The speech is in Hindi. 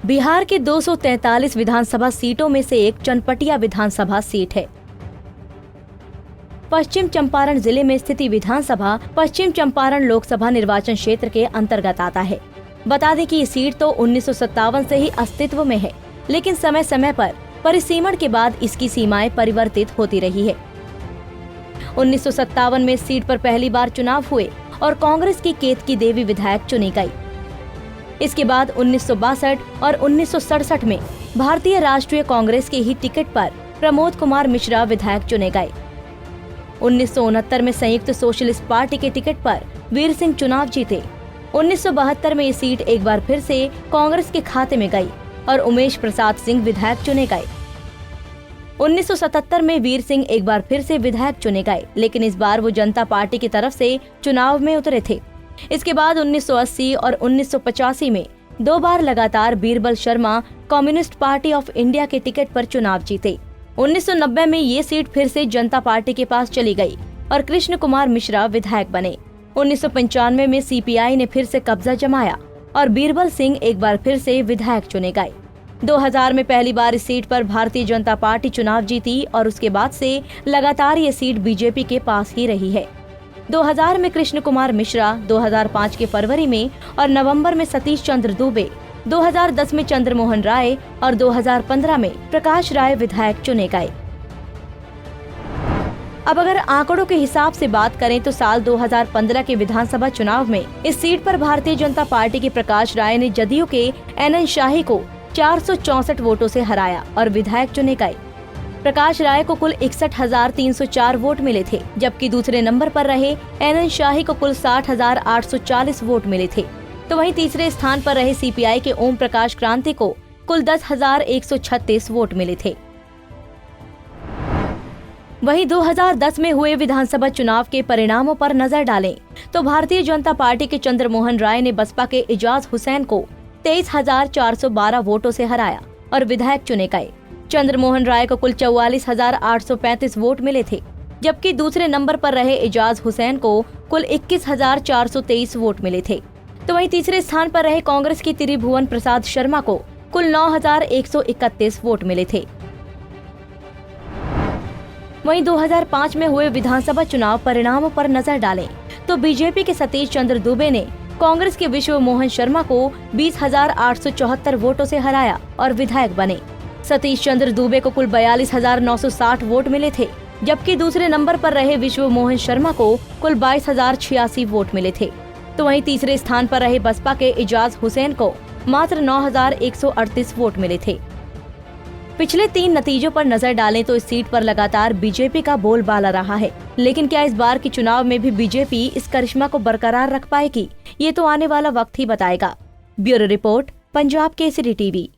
बिहार के 243 विधानसभा सीटों में से एक चनपटिया विधानसभा सीट है। पश्चिम चंपारण जिले में स्थित विधानसभा पश्चिम चंपारण लोकसभा निर्वाचन क्षेत्र के अंतर्गत आता है। बता दें कि ये सीट तो 1957 से ही अस्तित्व में है, लेकिन समय समय पर परिसीमन के बाद इसकी सीमाएं परिवर्तित होती रही है। 1957 में इस सीट पर पहली बार चुनाव हुए और कांग्रेस की केतकी देवी विधायक चुनी गई। इसके बाद 1962 और 1967 में भारतीय राष्ट्रीय कांग्रेस के ही टिकट पर प्रमोद कुमार मिश्रा विधायक चुने गए। 1969 में संयुक्त सोशलिस्ट पार्टी के टिकट पर वीर सिंह चुनाव जीते। 1972 में ये सीट एक बार फिर से कांग्रेस के खाते में गई और उमेश प्रसाद सिंह विधायक चुने गए। 1977 में वीर सिंह एक बार फिर से विधायक चुने गए, लेकिन इस बार वो जनता पार्टी की तरफ से चुनाव में उतरे थे। इसके बाद 1980 और 1985 में 2 बार लगातार Birbal Sharma communist party of India के टिकट पर चुनाव जीते। 1990 में ये सीट फिर से जनता पार्टी के पास चली गई और कृष्ण कुमार मिश्रा विधायक बने। 1995 में सीपीआई ने फिर से कब्जा जमाया और बीरबल सिंह एक बार फिर से विधायक चुने गए। 2000 में पहली बार इस सीट पर भारतीय जनता पार्टी चुनाव जीती और उसके बाद से लगातार ये सीट बीजेपी के पास ही रही है। 2000 में कृष्ण कुमार मिश्रा, 2005 के फरवरी में और नवंबर में सतीश चंद्र दुबे, 2010 में चंद्रमोहन राय और 2015 में प्रकाश राय विधायक चुने गए। अब अगर आंकड़ों के हिसाब से बात करें तो साल 2015 के विधानसभा चुनाव में इस सीट पर भारतीय जनता पार्टी के प्रकाश राय ने जदयू के एनएन शाही को 464 वोटों से हराया और विधायक चुने गए। प्रकाश राय को कुल 61,304 वोट मिले थे, जबकि दूसरे नंबर पर रहे एनएन शाही को कुल 60,840 वोट मिले थे। तो वहीं तीसरे स्थान पर रहे सीपीआई के ओम प्रकाश क्रांति को कुल 10,136 वोट मिले थे। वहीं 2010 में हुए विधानसभा चुनाव के परिणामों पर नजर डालें तो भारतीय जनता पार्टी के चंद्रमोहन राय ने बसपा के इजाज हुसैन को 23,412 वोटों से हराया और विधायक चुने गए। चंद्रमोहन राय को कुल 44,835 वोट मिले थे, जबकि दूसरे नंबर पर रहे इजाज हुसैन को कुल 21,423 वोट मिले थे। तो वहीं तीसरे स्थान पर रहे कांग्रेस की त्रिभुवन प्रसाद शर्मा को कुल 9,131 वोट मिले थे। वहीं 2005 में हुए विधानसभा चुनाव परिणामों पर नजर डालें तो बीजेपी के सतीश चंद्र दुबे ने कांग्रेस के विश्व मोहन शर्मा को 20,874 वोटों से हराया और विधायक बने। सतीश चंद्र दुबे को कुल 42,960 वोट मिले थे, जबकि दूसरे नंबर पर रहे विश्व मोहन शर्मा को कुल 22,086 वोट मिले थे। तो वहीं तीसरे स्थान पर रहे बसपा के इजाज हुसैन को मात्र 9,138 वोट मिले थे। पिछले 3 नतीजों पर नजर डालें तो इस सीट पर लगातार बीजेपी का बोलबाला रहा है, लेकिन क्या इस बार के चुनाव में भी बीजेपी इस करिश्मा को बरकरार रख पाएगी, ये तो आने वाला वक्त ही बताएगा। Bureau report, Punjab Kesari TV.